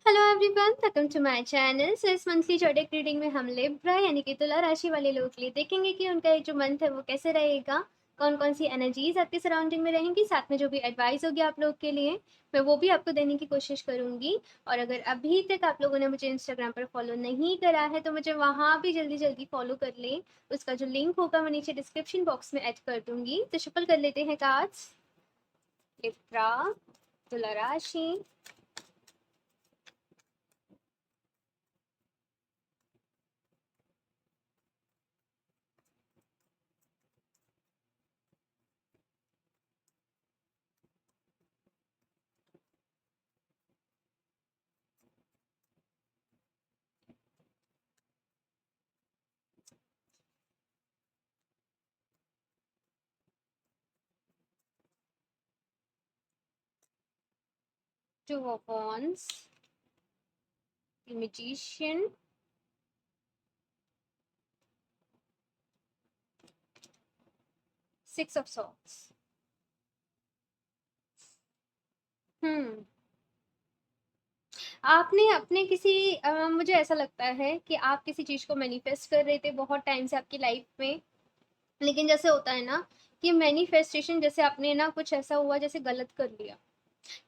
Hello everyone, welcome to my channel. So इस monthly जोडिक reading में हम लिब्रा यानी कि तुला राशि वाले लोगों के लिए देखेंगे कि उनका ये जो मंथ है वो कैसे रहेगा, कौन कौन सी एनर्जीज आपके सराउंडिंग में रहेंगी, साथ में जो भी एडवाइस होगी आप लोग के लिए मैं वो भी आपको देने की कोशिश करूंगी। और अगर अभी तक आप लोगों ने मुझे इंस्टाग्राम पर फॉलो नहीं करा है तो मुझे वहाँ भी जल्दी जल्दी फॉलो कर लें। उसका जो लिंक होगा मैं नीचे डिस्क्रिप्शन बॉक्स में ऐड कर दूंगी। तो शफल कर लेते हैं कार्ड्स। लिब्रा, तुला राशि, two of wands, magician, 6 of swords। हम्म आपने अपने किसी मुझे ऐसा लगता है कि आप किसी चीज को मैनिफेस्ट कर रहे थे बहुत टाइम से आपकी लाइफ में। लेकिन जैसे होता है ना कि मैनिफेस्टेशन, जैसे आपने ना कुछ ऐसा हुआ जैसे गलत कर लिया,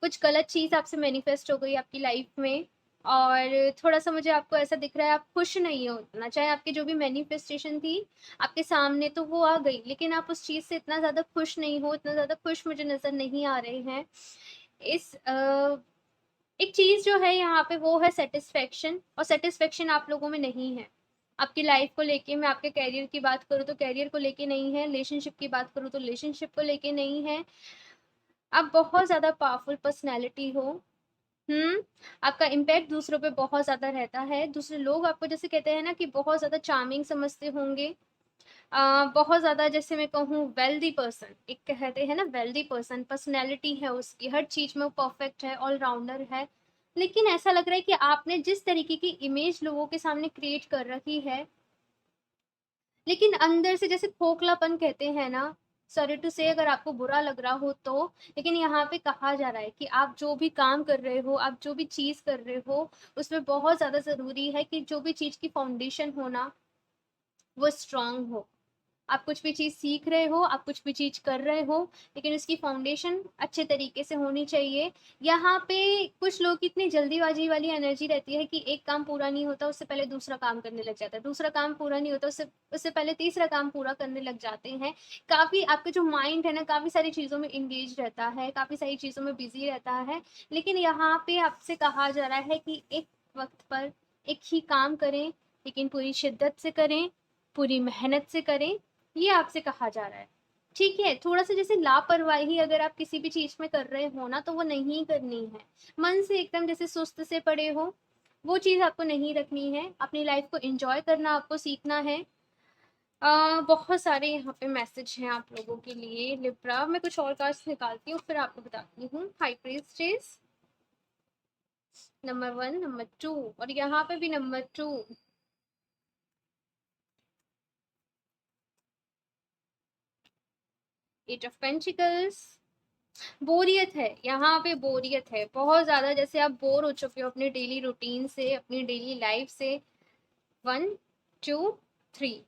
कुछ गलत चीज आपसे मैनिफेस्ट हो गई आपकी लाइफ में। और थोड़ा सा मुझे आपको ऐसा दिख रहा है आप खुश नहीं हो उतना, चाहे आपकी जो भी मैनिफेस्टेशन थी आपके सामने तो वो आ गई, लेकिन आप उस चीज से इतना ज्यादा खुश नहीं हो, इतना ज्यादा खुश मुझे नजर नहीं आ रहे हैं। इस एक चीज जो है यहाँ पे वो है सेटिस्फेक्शन, और सेटिस्फेक्शन आप लोगों में नहीं है आपकी लाइफ को लेके। मैं आपके कैरियर की बात करूँ तो कैरियर को लेके नहीं है, रिलेशनशिप की बात करूँ तो रिलेशनशिप को लेके नहीं है। आप बहुत ज्यादा पावरफुल पर्सनैलिटी हो। हम्म आपका इम्पैक्ट दूसरों पे बहुत ज्यादा रहता है। दूसरे लोग आपको जैसे कहते हैं ना कि बहुत ज्यादा चार्मिंग समझते होंगे। बहुत ज्यादा जैसे मैं कहूँ वेल्दी पर्सन, एक कहते हैं ना वेल्दी पर्सन, पर्सनैलिटी है उसकी, हर चीज में वो परफेक्ट है, ऑलराउंडर है। लेकिन ऐसा लग रहा है कि आपने जिस तरीके की इमेज लोगों के सामने क्रिएट कर रखी है, लेकिन अंदर से जैसे खोखलापन कहते हैं ना, सॉरी टू से अगर आपको बुरा लग रहा हो तो, लेकिन यहाँ पे कहा जा रहा है कि आप जो भी काम कर रहे हो, आप जो भी चीज कर रहे हो, उसमें बहुत ज्यादा जरूरी है कि जो भी चीज की फाउंडेशन हो ना वो स्ट्रांग हो। आप कुछ भी चीज़ सीख रहे हो, आप कुछ भी चीज़ कर रहे हो, लेकिन उसकी फाउंडेशन अच्छे तरीके से होनी चाहिए। यहाँ पे कुछ लोग की इतनी जल्दीबाजी वाली एनर्जी रहती है कि एक काम पूरा नहीं होता उससे पहले दूसरा काम करने लग जाता है, दूसरा काम पूरा नहीं होता उससे उससे पहले तीसरा काम पूरा करने लग जाते हैं। काफ़ी आपका जो माइंड है ना काफ़ी सारी चीज़ों में इंगेज रहता है, काफ़ी सारी चीज़ों में बिजी रहता है। लेकिन यहाँ पे आपसे कहा जा रहा है कि एक वक्त पर एक ही काम करें, लेकिन पूरी शिद्दत से करें, पूरी मेहनत से करें, ये आपसे कहा जा रहा है। ठीक है, थोड़ा सा जैसे लापरवाही अगर आप किसी भी चीज में कर रहे हो ना तो वो नहीं करनी है। मन से एकदम जैसे सुस्त से पड़े हो, वो चीज आपको नहीं रखनी है। अपनी लाइफ को एंजॉय करना आपको सीखना है। बहुत सारे यहाँ पे मैसेज हैं आप लोगों के लिए। लिब्रा, मैं कुछ और कार्ड्स निकालती हूँ फिर आपको बताती हूँ। हाई प्रीस्टेस, नंबर 1, नंबर 2, और यहाँ पे भी नंबर 2। एट ऑफ पेंटिकल्स, बोरियत है यहाँ पे, बोरियत है बहुत ज्यादा, जैसे आप बोर हो चुके हो अपने डेली रूटीन से, अपनी डेली लाइफ से। 1, 2, 3,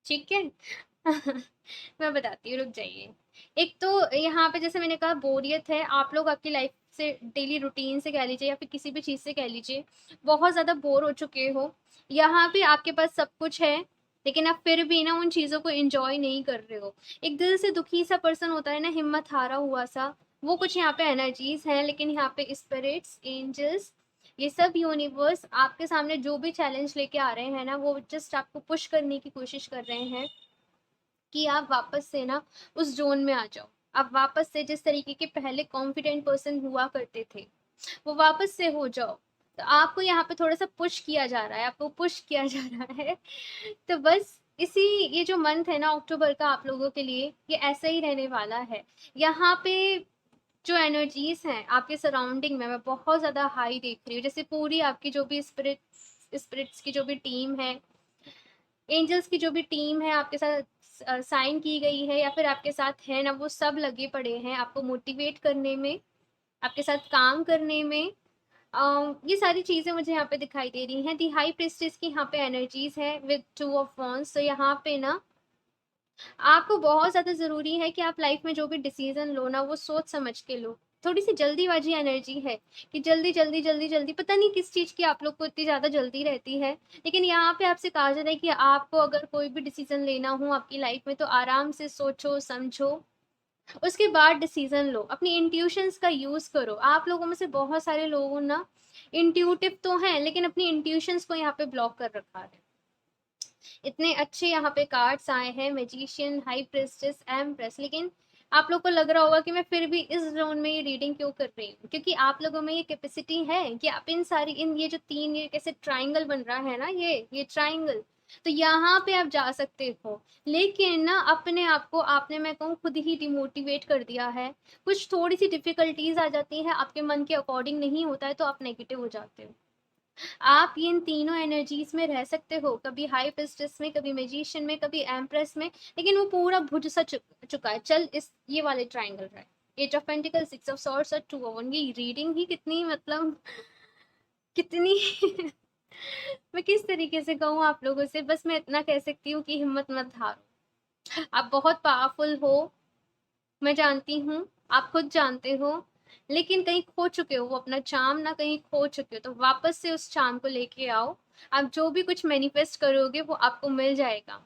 ठीक है। मैं बताती हूँ, रुक जाइए। एक तो यहाँ पे जैसे मैंने कहा बोरियत है, आप लोग आपकी लाइफ से, डेली रूटीन से कह लीजिए या फिर किसी भी चीज से कह लीजिए, बहुत ज्यादा बोर हो चुके हो। यहाँ पे आपके पास सब कुछ है, लेकिन आप फिर भी ना उन चीजों को एंजॉय नहीं कर रहे हो। एक दिल से दुखी सा पर्सन होता है ना, हिम्मत हारा हुआ सा, वो कुछ यहाँ पे एनर्जीज हैं। लेकिन यहाँ पे स्पिरिट्स, एंजल्स, ये सब यूनिवर्स आपके सामने जो भी चैलेंज लेके आ रहे हैं ना, वो जस्ट आपको पुश करने की कोशिश कर रहे हैं कि आप वापस से ना उस जोन में आ जाओ। आप वापस से जिस तरीके के पहले कॉन्फिडेंट पर्सन हुआ करते थे वो वापस से हो जाओ। तो आपको यहाँ पे थोड़ा सा पुश किया जा रहा है, आपको पुश किया जा रहा है। तो बस इसी, ये जो मंथ है ना अक्टूबर का आप लोगों के लिए ये ऐसा ही रहने वाला है। यहाँ पे जो एनर्जीज हैं आपके सराउंडिंग में मैं बहुत ज्यादा हाई देख रही हूँ। जैसे पूरी आपकी जो भी स्पिरिट्स की जो भी टीम है, एंजल्स की जो भी टीम है आपके साथ साइन की गई है या फिर आपके साथ है ना, वो सब लगे पड़े हैं आपको मोटिवेट करने में, आपके साथ काम करने में। ये सारी चीज़ें मुझे यहाँ पे दिखाई दे रही हैं। दी हाई प्रीस्टेस की यहाँ पे एनर्जीज़ है विद 2 ऑफ वांड्स। तो यहाँ पे ना आपको बहुत ज़्यादा ज़रूरी है कि आप लाइफ में जो भी डिसीज़न लो ना, वो सोच समझ के लो। थोड़ी-सी जल्दीबाज़ी एनर्जी है कि जल्दी, जल्दी, जल्दी, जल्दी, पता नहीं किस चीज़ की आप लोग को इतनी ज़्यादा जल्दी रहती है। लेकिन यहाँ पे आपसे कहा जा रहा है कि आपको अगर कोई भी डिसीज़न लेना हो आपकी लाइफ में, तो आराम से सोचो, समझो, उसके बाद डिसीज़न लो। अपनी इंट्यूशंस का यूज़ करो। आप लोगों में से बहुत सारे लोग ना इंट्यूटिव तो हैं, लेकिन अपनी इंट्यूशंस को यहाँ पे ब्लॉक कर रखा है। इतने अच्छे यहाँ पे कार्ड्स आए हैं, मैजिशियन, हाई प्रिस्टेस, एम्प्रेस, लेकिन आप लोग को लग रहा होगा कि मैं फिर भी इस ज़ोन में ये रीडिंग क्यों कर रही हूँ, क्योंकि आप लोगों में ये कैपेसिटी है कि आप इन सारी इन ये जो 3 ये कैसे ट्रायंगल बन रहा है ना, ये ट्रायंगल, तो यहाँ पे आप जा सकते हो। लेकिन ना अपने आप को आपने, मैं कहूँ, खुद ही डिमोटिवेट कर दिया है। कुछ थोड़ी-सी डिफ़िकल्टीज़ आ जाती हैं, आपके मन के अकॉर्डिंग नहीं होता है तो आप नेगेटिव हो जाते हो। आप इन तीनों एनर्जीज में रह सकते हो, कभी हाई प्रिस्टेस में, कभी मैजिशियन में, कभी एम्प्रेस में, लेकिन वो पूरा भुज सा चुका है। चल इस ये वाले ट्रायंगल रहा है। Eight of pentacles, 6 of swords और 2 ऑफ वन। ये रीडिंग ही कितनी, मतलब कितनी मैं किस तरीके से कहूँ आप लोगों से, बस मैं इतना कह सकती हूँ कि हिम्मत मत हारो। आप बहुत पावरफुल हो, मैं जानती हूँ, आप खुद जानते हो, लेकिन कहीं खो चुके हो वो अपना चार्म ना, कहीं खो चुके हो, तो वापस से उस चार्म को लेके आओ। आप जो भी कुछ मैनिफेस्ट करोगे वो आपको मिल जाएगा।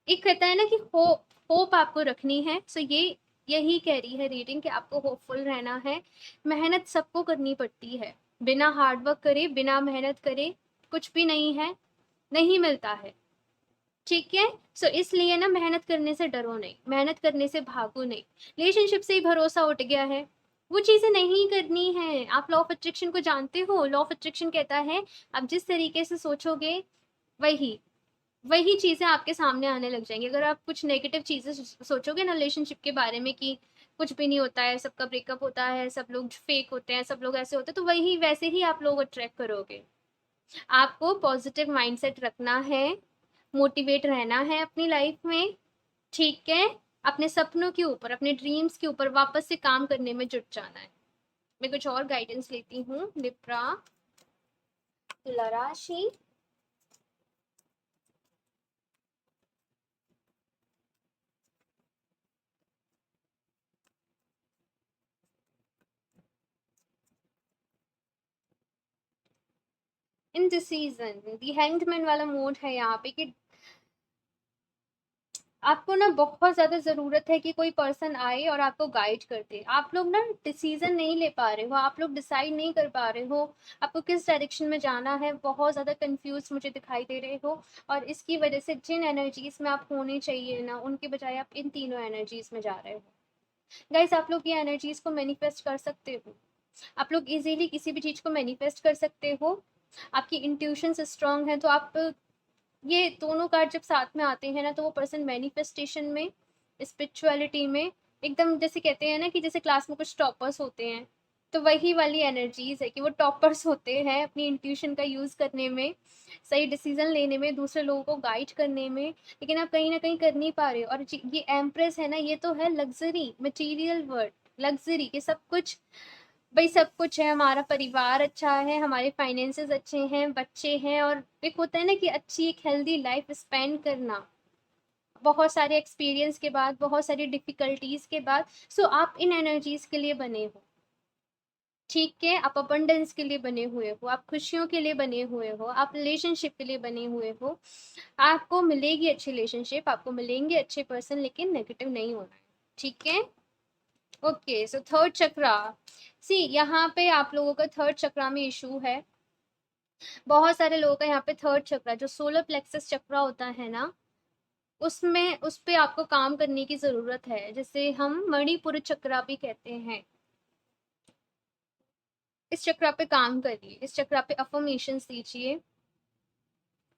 एक कहता है ना कि होप, होप आपको रखनी है। सो ये यही कह रही है रीडिंग कि आपको होपफुल रहना है। मेहनत सबको करनी पड़ती है, बिना हार्डवर्क करे, बिना मेहनत करे कुछ भी नहीं है, नहीं मिलता है। ठीक है। सो इसलिए ना मेहनत करने से डरो नहीं, मेहनत करने से भागो नहीं। रिलेशनशिप से ही भरोसा उठ गया है, वो चीजें नहीं करनी है। आप लॉ ऑफ अट्रैक्शन को जानते हो। लॉ ऑफ अट्रैक्शन कहता है आप जिस तरीके से सोचोगे, वही वही चीजें आपके सामने आने लग जाएंगी। अगर आप कुछ नेगेटिव चीजें सोचोगे ना रिलेशनशिप के बारे में कि कुछ भी नहीं होता है, सबका ब्रेकअप होता है, सब लोग फेक होते हैं, सब लोग ऐसे होते हैं, तो वही वैसे ही आप लोग अट्रैक्ट करोगे। आपको पॉजिटिव माइंडसेट रखना है, मोटिवेट रहना है अपनी लाइफ में। ठीक है। अपने सपनों के ऊपर, अपने ड्रीम्स के ऊपर वापस से काम करने में जुट जाना है। मैं कुछ और गाइडेंस लेती हूँ। लिब्रा, तुला राशि, इनडिसीजन, दी हैंग्ड वाला मोड है यहाँ पे कि आपको ना बहुत ज़्यादा ज़रूरत है कि कोई पर्सन आए और आपको गाइड कर दे। आप लोग ना डिसीज़न नहीं ले पा रहे हो, आप लोग डिसाइड नहीं कर पा रहे हो, आपको किस डायरेक्शन में जाना है, बहुत ज़्यादा कन्फ्यूज़ मुझे दिखाई दे रहे हो। और इसकी वजह से जिन एनर्जीज़ में आप होने चाहिए ना, उनके बजाय आप इन तीनों एनर्जीज़ में जा रहे हो। गाइस, आप लोग ये एनर्जीज़ को मैनिफेस्ट कर सकते हो। आप लोग इज़िली किसी भी चीज़ को मैनिफेस्ट कर सकते हो। आपकी इंट्यूशंस स्ट्रॉन्ग है, तो आप ये दोनों कार्ड जब साथ में आते हैं ना, तो वो पर्सन मैनिफेस्टेशन में, स्पिरिचुअलिटी में, एकदम जैसे कहते हैं ना कि जैसे क्लास में कुछ टॉपर्स होते हैं, तो वही वाली एनर्जीज है कि वो टॉपर्स होते हैं अपनी इंट्यूशन का यूज़ करने में, सही डिसीजन लेने में, दूसरे लोगों को गाइड करने में। लेकिन आप कहीं ना कहीं कर नहीं पा रहे हो। और ये एम्प्रेस है ना, ये तो है लग्जरी, मटीरियल वर्ड, लग्जरी के सब कुछ, भाई सब कुछ है, हमारा परिवार अच्छा है, हमारे फाइनेंसेस अच्छे हैं, बच्चे हैं, और एक होता है ना कि अच्छी एक हेल्दी लाइफ स्पेंड करना, बहुत सारे एक्सपीरियंस के बाद, बहुत सारी डिफिकल्टीज के बाद। सो आप इन एनर्जीज के लिए बने हो। ठीक है। आप अबंडेंस के लिए बने हुए हो, आप खुशियों के लिए बने हुए हो, आप रिलेशनशिप के लिए बने हुए हो। आपको मिलेगी अच्छी रिलेशनशिप, आपको मिलेंगे अच्छे पर्सन, लेकिन नेगेटिव नहीं होना है। ठीक है। ओके। सो थर्ड चक्रा, सी यहाँ पे आप लोगों का थर्ड चक्रा में इशू है। बहुत सारे लोगों का यहाँ पे थर्ड चक्रा, जो सोलर प्लेक्सस चक्रा होता है ना, उसमें उस पे आपको काम करने की जरूरत है, जिसे हम मणिपुर चक्रा भी कहते हैं। इस चक्रा पे काम करिए, इस चक्रा पे अफर्मेशन दीजिए।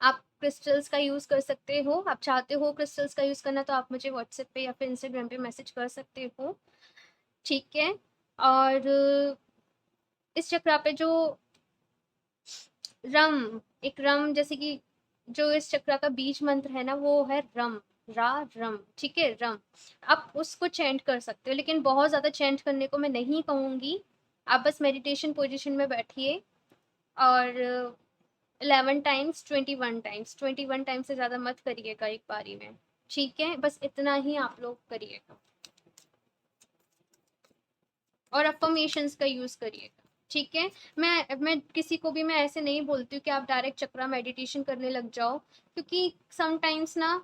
आप क्रिस्टल्स का यूज कर सकते हो। आप चाहते हो क्रिस्टल्स का यूज करना, तो आप मुझे व्हाट्सएप पे या फिर इंस्टाग्राम पे मैसेज कर सकते हो। ठीक है। और इस चक्रा पे जो रम, एक रम, जैसे कि जो इस चक्र का बीज मंत्र है ना, वो है रम, रा रम। ठीक है, रम। आप उसको चेंट कर सकते हो, लेकिन बहुत ज्यादा चेंट करने को मैं नहीं कहूंगी। आप बस मेडिटेशन पोजीशन में बैठिए और 11 टाइम्स, 21 टाइम्स, 21 टाइम्स से ज़्यादा मत करिएगा एक बारी में, ठीक है? बस इतना ही आप लोग करिएगा और अफर्मेशंस का यूज़ करिएगा, ठीक है? मैं किसी को भी मैं ऐसे नहीं बोलती हूँ कि आप डायरेक्ट चक्रा मेडिटेशन करने लग जाओ, क्योंकि समटाइम्स ना,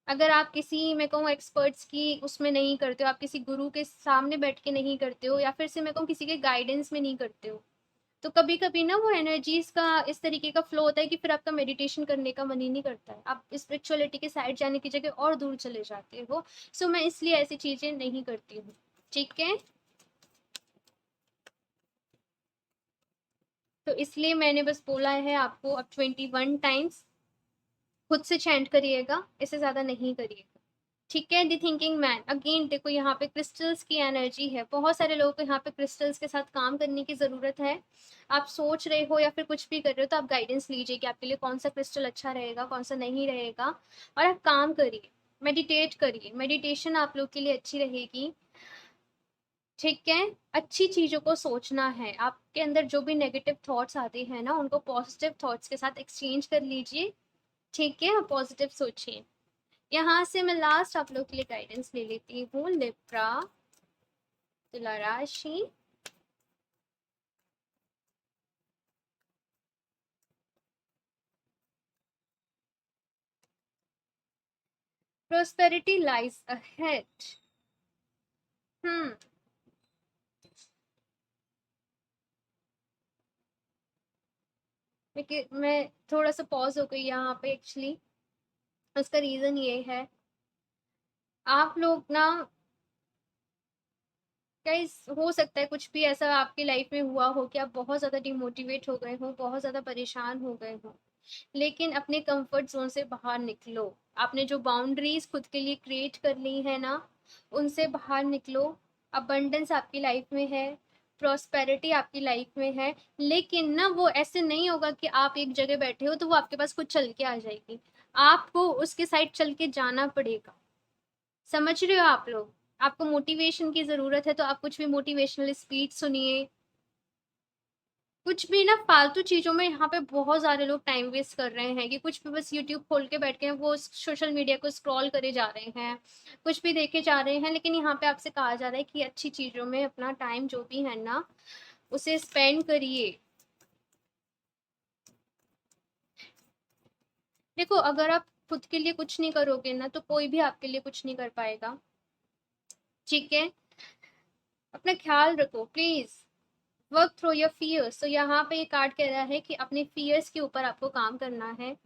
अगर आप किसी, मैं कहूँ, एक्सपर्ट्स की उसमें नहीं करते हो, आप किसी गुरु के सामने बैठ के नहीं करते हो, या फिर से मैं कहूँ किसी के गाइडेंस में नहीं करते हो, तो कभी कभी ना वो एनर्जीज का इस तरीके का फ्लो होता है कि फिर आपका मेडिटेशन करने का मन ही नहीं करता है, आप स्पिरिचुअलिटी के साइड जाने की जगह और दूर चले जाते हो। सो मैं इसलिए ऐसी चीजें नहीं करती हूँ, ठीक है? तो इसलिए मैंने बस बोला है आपको, अब 21 टाइम्स खुद से चैंट करिएगा, इससे ज्यादा नहीं करिएगा, ठीक है? दी थिंकिंग मैन, अगेन देखो यहाँ पे क्रिस्टल्स की एनर्जी है, बहुत सारे लोगों को यहाँ पे क्रिस्टल्स के साथ काम करने की ज़रूरत है। आप सोच रहे हो या फिर कुछ भी कर रहे हो तो आप गाइडेंस लीजिए कि आपके लिए कौन सा क्रिस्टल अच्छा रहेगा, कौन सा नहीं रहेगा, और आप काम करिए, मेडिटेट करिए, मेडिटेशन आप लोग के लिए अच्छी रहेगी, ठीक है? अच्छी चीज़ों को सोचना है, आपके अंदर जो भी नेगेटिव थॉट्स आते हैं ना, उनको पॉजिटिव थॉट्स के साथ एक्सचेंज कर लीजिए, ठीक है? आप पॉजिटिव सोचिए। यहाँ से मैं लास्ट आप लोग के लिए गाइडेंस ले लेती हूँ। लिब्रा, तुला राशि, प्रोस्पेरिटी लाइज अहेड। हम्म लेकिन मैं थोड़ा सा पॉज हो गई यहाँ पे, एक्चुअली उसका रीजन ये है, आप लोग ना, गाइस, हो सकता है कुछ भी ऐसा आपकी लाइफ में हुआ हो कि आप बहुत ज़्यादा डिमोटिवेट हो गए हो, बहुत ज़्यादा परेशान हो गए हो, लेकिन अपने कंफर्ट जोन से बाहर निकलो। आपने जो बाउंड्रीज खुद के लिए क्रिएट कर ली है ना, उनसे बाहर निकलो। अबंडेंस आपकी लाइफ में है, प्रॉस्पेरिटी आपकी लाइफ में है, लेकिन ना वो ऐसे नहीं होगा कि आप एक जगह बैठे हो तो वो आपके पास कुछ चल के आ जाएगी, आपको उसके साइड चल के जाना पड़ेगा। समझ रहे हो आप लोग? आपको मोटिवेशन की जरूरत है तो आप कुछ भी मोटिवेशनल स्पीच सुनिए, कुछ भी ना, फालतू चीजों में यहाँ पे बहुत सारे लोग टाइम वेस्ट कर रहे हैं कि कुछ भी बस यूट्यूब खोल के बैठ के वो सोशल मीडिया को स्क्रॉल करे जा रहे हैं, कुछ भी देखे जा रहे हैं, लेकिन यहाँ पे आपसे कहा जा रहा है कि अच्छी चीजों में अपना टाइम जो भी है ना, उसे स्पेंड करिए। देखो, अगर आप खुद के लिए कुछ नहीं करोगे ना तो कोई भी आपके लिए कुछ नहीं कर पाएगा, ठीक है? अपना ख्याल रखो please, work through your fears. तो यहाँ पे ये कार्ड कह रहा है कि अपने फियर्स के ऊपर आपको काम करना है।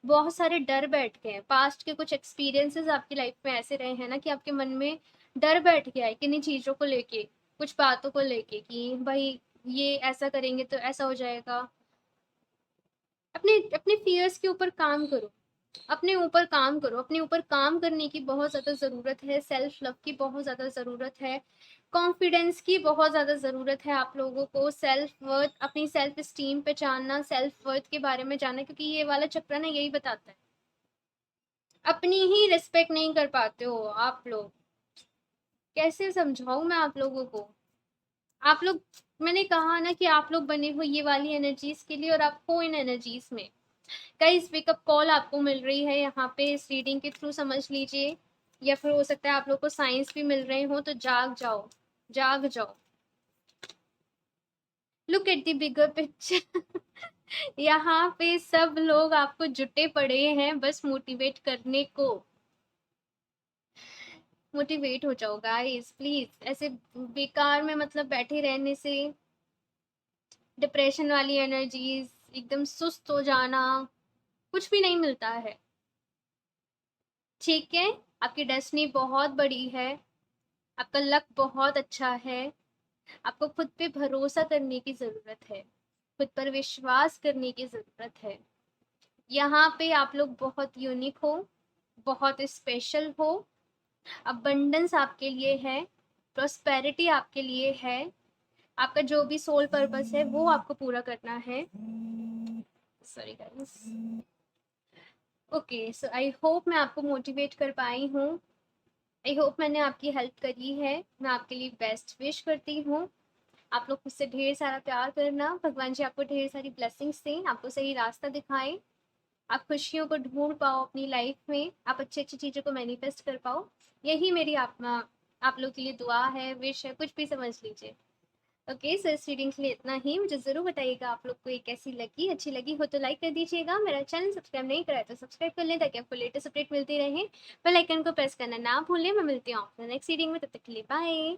बहुत सारे डर बैठ गए हैं, पास्ट के कुछ एक्सपीरियंसेस आपकी लाइफ में ऐसे रहे हैं ना कि आपके मन में डर बैठ गया है किन्हीं चीज़ों को लेके, कुछ बातों को लेके कि भाई ये ऐसा करेंगे तो ऐसा हो जाएगा। अपने अपने फियर्स के ऊपर काम करो, अपने ऊपर काम करो, अपने ऊपर काम करने की बहुत ज़्यादा ज़रूरत है, सेल्फ लव की बहुत ज़्यादा ज़रूरत है, कॉन्फिडेंस की बहुत ज़्यादा ज़रूरत है आप लोगों को, सेल्फ वर्थ, अपनी सेल्फ स्टीम पे जानना, सेल्फ वर्थ के बारे में जानना, क्योंकि ये वाला चक्र ना यही बताता है, अपनी ही रिस्पेक्ट नहीं कर पाते हो आप लोग। कैसे समझाऊं मैं आप लोगों को? आप लोग, मैंने कहा ना कि आप लोग बने हो ये वाली एनर्जीज के लिए और आप हो इन एनर्जीज में। गाइस, वेकअप कॉल आपको मिल रही है यहाँ पे इस रीडिंग के थ्रू, समझ लीजिए, या फिर हो सकता है आप लोग को साइंस भी मिल रहे हो, तो जाग जाओ, जाग जाओ। Look at the bigger picture. यहाँ पे सब लोग आपको जुटे पड़े हैं बस मोटिवेट करने को। मोटिवेट हो जाओ गाइस प्लीज, ऐसे बेकार में मतलब बैठे रहने से डिप्रेशन वाली एनर्जीज, एकदम सुस्त हो जाना, कुछ भी नहीं मिलता है, ठीक है? आपकी डेस्टिनी बहुत बड़ी है, आपका लक बहुत अच्छा है, आपको खुद पे भरोसा करने की जरूरत है, खुद पर विश्वास करने की जरूरत है। यहाँ पे आप लोग बहुत यूनिक हो, बहुत स्पेशल हो, अबंडेंस आपके लिए है, प्रोस्पेरिटी आपके लिए है, आपका जो भी सोल पर्पस है वो आपको पूरा करना है। Sorry guys. Okay, so I hope मैं आपको मोटिवेट कर पाई हूँ, आई होप मैंने आपकी हेल्प करी है, मैं आपके लिए बेस्ट विश करती हूँ। आप लोग खुद से ढेर सारा प्यार करना, भगवान जी आपको ढेर सारी ब्लेसिंग्स दें, आपको सही रास्ता दिखाएँ, आप खुशियों को ढूँढ पाओ अपनी लाइफ में, आप अच्छी-अच्छी चीज़ों को मैनिफेस्ट कर पाओ। यही मेरी आप लोग के लिए दुआ है, विश है, कुछ भी समझ लीजिए। ओके, सो इस रीडिंग के लिए इतना ही। मुझे ज़रूर बताइएगा आप लोग को ये कैसी लगी। अच्छी लगी हो तो लाइक कर दीजिएगा। मेरा चैनल सब्सक्राइब नहीं करा है तो सब्सक्राइब कर लें ताकि आपको लेटेस्ट अपडेट मिलती रहे। बेल आइकन को प्रेस करना ना भूलें। मैं मिलती हूँ आपसे नेक्स्ट रीडिंग में, तब तक के लिए बाय।